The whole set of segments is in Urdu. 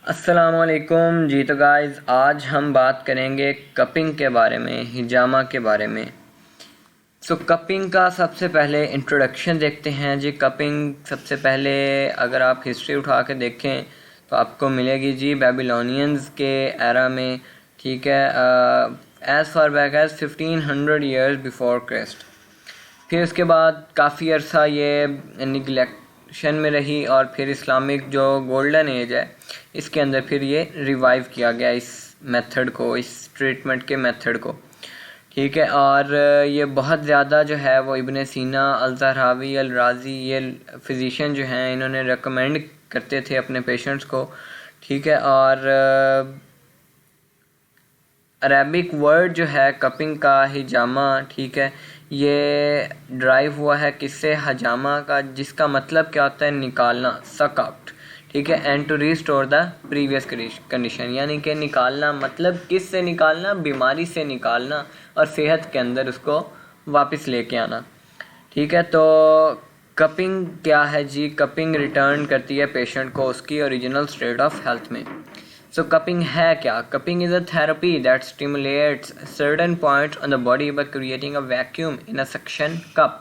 السلام علیکم جی. تو گائز آج ہم بات کریں گے کپنگ کے بارے میں، ہجامہ کے بارے میں. کپنگ کا سب سے پہلے انٹروڈکشن دیکھتے ہیں جی. کپنگ سب سے پہلے اگر آپ ہسٹری اٹھا کے دیکھیں تو آپ کو ملے گی جی بیبیلونینز کے ایرا میں. ٹھیک ہے، as far back as 1500 years before crust. پھر اس کے بعد کافی عرصہ یہ نگلیکشن میں رہی، اور پھر اسلامک جو گولڈن ایج ہے اس کے اندر پھر یہ ریوائیو کیا گیا اس میتھڈ کو، اس ٹریٹمنٹ کے میتھڈ کو. ٹھیک ہے، اور یہ بہت زیادہ جو ہے وہ ابن سینا، الزہراوی، الرازی، یہ فزیشین جو ہیں انہوں نے ریکمینڈ کرتے تھے اپنے پیشنٹس کو. ٹھیک ہے، اور عربک ورڈ جو ہے کپنگ کا، ہجامہ، ٹھیک ہے، یہ ڈرائیو ہوا ہے کس سے؟ حجامہ کا، جس کا مطلب کیا ہوتا ہے؟ نکالنا، سک آؤٹ. ٹھیک ہے، and to restore the previous condition, یعنی کہ نکالنا مطلب کس سے نکالنا؟ بیماری سے نکالنا اور صحت کے اندر اس کو واپس لے کے آنا. ٹھیک ہے، تو کپنگ کیا ہے جی؟ کپنگ ریٹرن کرتی ہے پیشنٹ کو اس کی اوریجنل اسٹیٹ آف ہیلتھ میں. کپنگ ہے کیا؟ Cupping is a therapy that stimulates certain points on the body by creating a vacuum in a suction cup.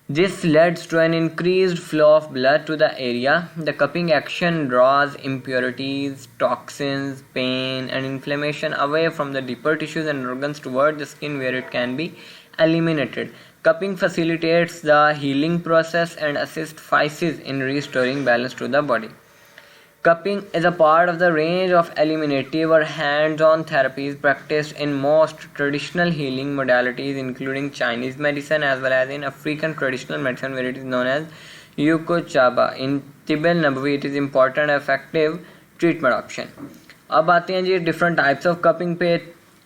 This leads to an increased flow of blood to the area. The cupping action draws impurities, toxins, pain, and inflammation away from the deeper tissues and organs toward the skin where it can be eliminated. Cupping facilitates the healing process and assists physis in restoring balance to the body. Cupping is a part of the range of eliminative or hands-on therapies practiced in most traditional healing modalities, including Chinese medicine as well as in African traditional medicine, where it is known as Yuko-Chaba. In Tibb al-Nabawi, it is important and effective treatment option. اب آتے ہیں جی ڈفرنٹ ٹائپس آف کپنگ پہ.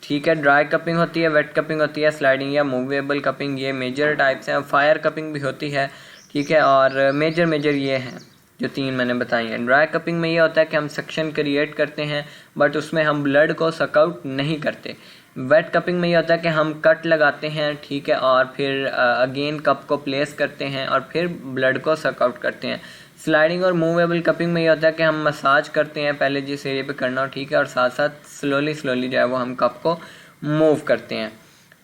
ٹھیک ہے، ڈرائی کپنگ ہوتی ہے، ویٹ کپنگ ہوتی ہے، سلائڈنگ یا موویبل کپنگ، یہ میجر ٹائپس ہیں. فائر کپنگ بھی ہوتی ہے. ٹھیک ہے، اور میجر یہ ہیں جو تین میں نے بتائی ہیں. ڈرائی کپنگ میں یہ ہوتا ہے کہ ہم سکشن کریٹ کرتے ہیں بٹ اس میں ہم بلڈ کو سک آؤٹ نہیں کرتے. ویٹ کپنگ میں یہ ہوتا ہے کہ ہم کٹ لگاتے ہیں، ٹھیک ہے، اور پھر اگین کپ کو پلیس کرتے ہیں اور پھر بلڈ کو سک آؤٹ کرتے ہیں. سلائڈنگ اور موویبل کپنگ میں یہ ہوتا ہے کہ ہم مساج کرتے ہیں پہلے جس ایریا پہ کرنا ہو، ٹھیک ہے، اور ساتھ ساتھ سلولی جو ہے وہ ہم کپ کو موو کرتے ہیں.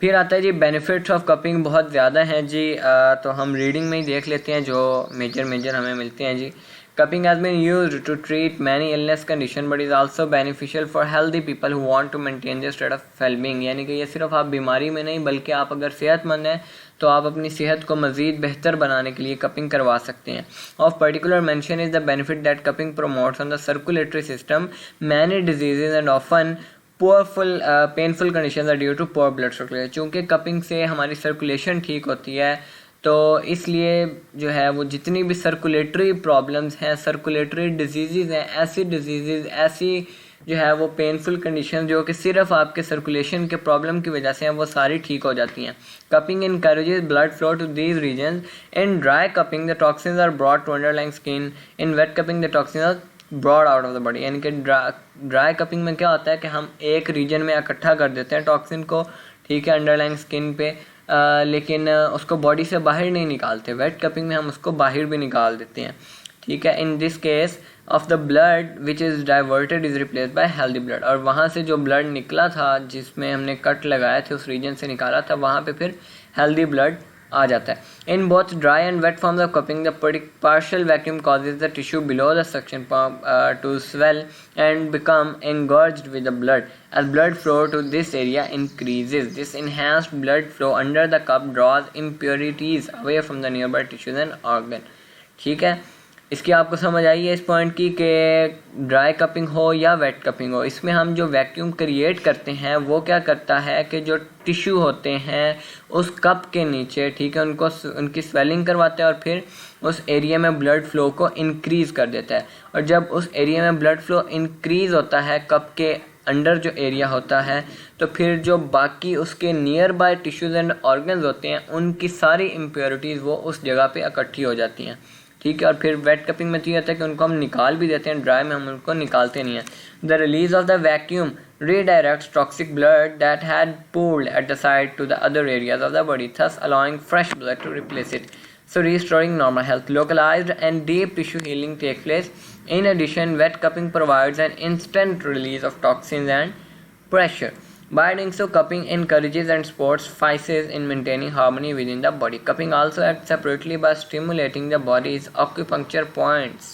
پھر آتا ہے جی بینیفٹس آف کپنگ. بہت زیادہ ہیں جی، تو ہم ریڈنگ میں ہی دیکھ لیتے ہیں جو میجر ہمیں ملتے ہیں جی. Cupping has been used to treat many illness conditions but is also beneficial for healthy people who want to maintain their state of well-being. یعنی کہ یہ صرف آپ بیماری میں نہیں بلکہ آپ اگر صحت مند ہیں تو آپ اپنی صحت کو مزید بہتر بنانے کے لیے کپنگ کروا سکتے ہیں. Of particular mention is the benefit that cupping promotes on the circulatory system. Many diseases and often painful conditions are due to poor blood circulation. چونکہ کپنگ سے ہماری سرکولیشن ٹھیک ہوتی ہے تو اس لیے جو ہے وہ جتنی بھی سرکولیٹری پرابلمز ہیں، سرکولیٹری ڈیزیزز ہیں، ایسی ڈیزیزز، ایسی جو ہے وہ پینفل کنڈیشن جو کہ صرف آپ کے سرکولیشن کے پرابلم کی وجہ سے ہیں، وہ ساری ٹھیک ہو جاتی ہیں. Cupping encourages blood flow to these regions. In dry cupping the toxins are brought to underlying skin. In wet cupping the toxins are brought out of the body. یعنی کہ ڈرائی کپنگ میں کیا ہوتا ہے کہ ہم ایک ریجن میں اکٹھا کر دیتے ہیں ٹاکسن کو، ٹھیک ہے، انڈرلائنگ اسکن پہ، لیکن اس کو باڈی سے باہر نہیں نکالتے. ویٹ کپنگ میں ہم اس کو باہر بھی نکال دیتے ہیں. ٹھیک ہے، in this case of the blood which is diverted is replace by healthy blood. اور وہاں سے جو بلڈ نکلا تھا جس میں ہم نے کٹ لگائے تھے اس ریجن سے نکالا تھا، وہاں پہ پھر ہیلدی بلڈ آ جاتا ہے. In both dry and wet forms of cupping the partial vacuum causes the tissue below the suction pump to swell and become engorged with the blood. As blood flow to this area increases, this enhanced blood flow under the cup draws impurities away from the nearby tissues and organ. ٹھیک ہے، اس کی آپ کو سمجھ آئی ہے اس پوائنٹ کی کہ ڈرائی کپنگ ہو یا ویٹ کپنگ ہو، اس میں ہم جو ویکیوم کریٹ کرتے ہیں وہ کیا کرتا ہے کہ جو ٹیشو ہوتے ہیں اس کپ کے نیچے، ٹھیک ہے، ان کی سویلنگ کرواتا ہے اور پھر اس ایریا میں بلڈ فلو کو انکریز کر دیتا ہے. اور جب اس ایریا میں بلڈ فلو انکریز ہوتا ہے کپ کے انڈر جو ایریا ہوتا ہے، تو پھر جو باقی اس کے near by tissues and organs ہوتے ہیں ان کی ساری امپیورٹیز وہ اس جگہ پہ اکٹھی ہو جاتی ہیں. ٹھیک ہے، اور پھر ویٹ کپنگ میں تو یہ ہوتا ہے کہ ان کو ہم نکال بھی دیتے ہیں، ڈرائی میں ہم ان کو نکالتے نہیں ہیں. The release of the vacuum redirects toxic blood that had pooled at the site to the other areas of the body, thus allowing fresh blood to replace it. So restoring normal health. Localized and deep tissue healing takes place In addition, wet cupping provides an instant release of toxins and pressure. By doing so, cupping encourages and supports physis in maintaining harmony within the body. Cupping also acts separately by stimulating the body's acupuncture points.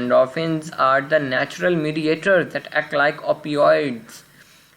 Endorphins are the natural mediators that act like opioids.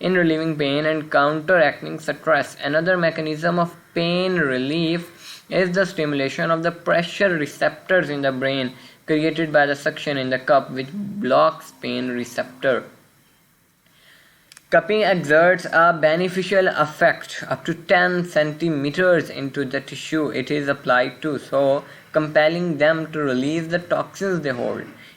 in relieving pain and counteracting stress. Another mechanism of pain relief is the stimulation of the pressure receptors in the brain created by the suction in the cup, which blocks pain receptor. Cupping exerts a beneficial effect up to 10 centimeters into the tissue it is applied to, so compelling them to release the toxins they hold.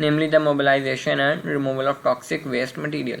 namely the mobilization and removal of toxic waste material.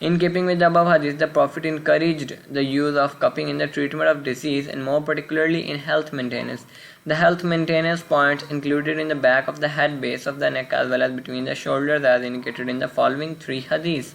In keeping with the above hadith, the Prophet encouraged the use of cupping in the treatment of disease and more particularly in health maintenance. The health maintenance points included in the back of the head, base of the neck as well as between the shoulders as indicated in the following 3 hadith.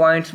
points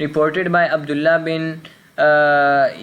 Reported by Abdullah bin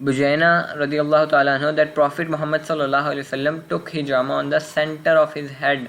Bujaina radiyallahu ta'ala anhu that Prophet Muhammad sallallahu alaihi wasallam took hijama on the center of his head,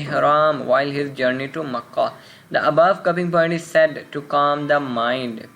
ihram while his journey to Makkah. The above cupping point is said to calm the mind.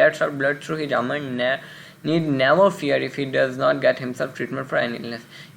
lets out blood through hijama need never fear if he does not get himself treatment for any illness."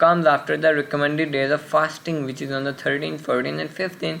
comes after the recommended days of fasting which is on the 13th, 14th and 15th.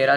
13,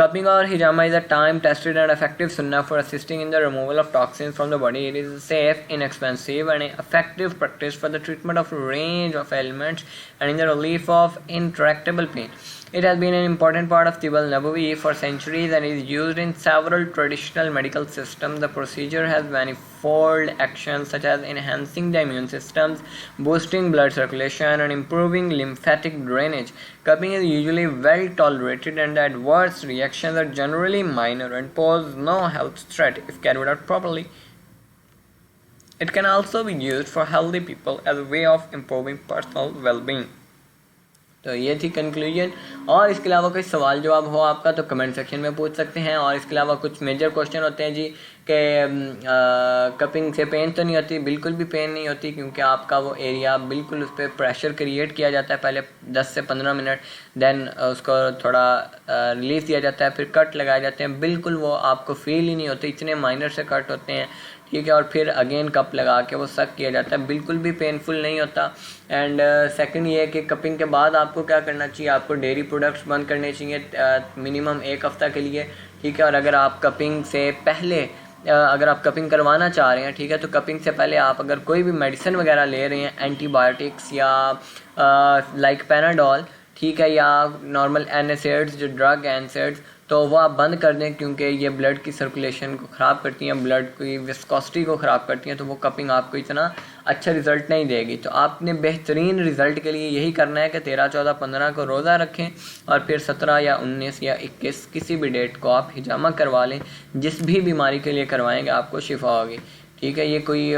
Cupping or hijama is a time-tested and effective sunnah for assisting in the removal of toxins from the body. It is a safe, inexpensive and effective practice for the treatment of a range of ailments and in the relief of intractable pain. It has been an important part of Tibb al-Nabawi for centuries and is used in several traditional medical systems. The procedure has manifold actions such as enhancing the immune systems, boosting blood circulation, and improving lymphatic drainage. Cupping is usually well tolerated and the adverse reactions are generally minor and pose no health threat if carried out properly. It can also be used for healthy people as a way of improving personal well-being. تو یہ تھی کنکلوژن. اور اس کے علاوہ کوئی سوال جواب ہو آپ کا تو کمنٹ سیکشن میں پوچھ سکتے ہیں. اور اس کے علاوہ کچھ میجر کوشچن ہوتے ہیں جی کہ کپنگ سے پین تو نہیں ہوتی. بالکل بھی پین نہیں ہوتی کیونکہ آپ کا وہ ایریا بالکل اس پہ پریشر کریٹ کیا جاتا ہے پہلے 10 سے 15 منٹ, دین اس کو تھوڑا ریلیف دیا جاتا ہے, پھر کٹ لگائے جاتے ہیں. بالکل وہ آپ کو فیل ہی نہیں ہوتے, اتنے مائنر سے کٹ ہوتے ہیں, ٹھیک ہے. اور پھر اگین کپ لگا کے وہ سک کیا جاتا ہے, بالکل بھی پینفل نہیں ہوتا. اینڈ سیکنڈ یہ ہے کہ کپنگ کے بعد آپ کو کیا کرنا چاہیے, آپ کو ڈیری پروڈکٹس بند کرنے چاہیے منیمم 1 ہفتہ کے لیے, ٹھیک ہے. اور اگر آپ کپنگ سے پہلے اگر آپ کپنگ کروانا چاہ رہے ہیں, ٹھیک ہے, تو کپنگ سے پہلے آپ اگر کوئی بھی میڈیسن وغیرہ لے رہے ہیں, اینٹی بایوٹکس یا لائک پیناڈول, ٹھیک ہے, یا نارمل NSAIDs جو ڈرگ NSAIDs, تو وہ آپ بند کر دیں کیونکہ یہ بلڈ کی سرکولیشن کو خراب کرتی ہیں, بلڈ کی وسکوسٹی کو خراب کرتی ہیں, تو وہ کپنگ آپ کو اتنا اچھا رزلٹ نہیں دے گی. تو آپ نے بہترین رزلٹ کے لیے یہی کرنا ہے کہ 13, 14, 15 کو روزہ رکھیں اور پھر 17 یا 19 یا 21 کسی بھی ڈیٹ کو آپ حجامہ کروا لیں. جس بھی بیماری کے لیے کروائیں گے آپ کو شفا ہوگی, ٹھیک ہے. یہ کوئی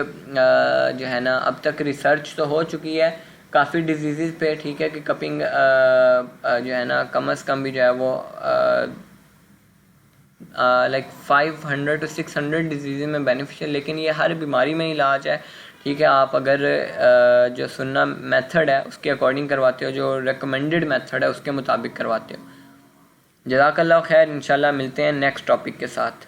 جو ہے نا اب تک ریسرچ تو ہو چکی ہے کافی ڈیزیزز پہ, ٹھیک ہے, کہ کپنگ جو ہے نا کم از کم بھی جو ہے وہ لائک 500 to 600 ڈیزیزز میں بینیفیشیل, لیکن یہ ہر بیماری میں علاج ہے, ٹھیک ہے. آپ اگر جو سننا میتھڈ ہے اس کے اکارڈنگ کرواتے ہو, جو ریکمینڈڈ میتھڈ ہے اس کے مطابق کرواتے ہو. جزاک اللہ خیر. انشاءاللہ ملتے ہیں نیکسٹ ٹاپک کے ساتھ.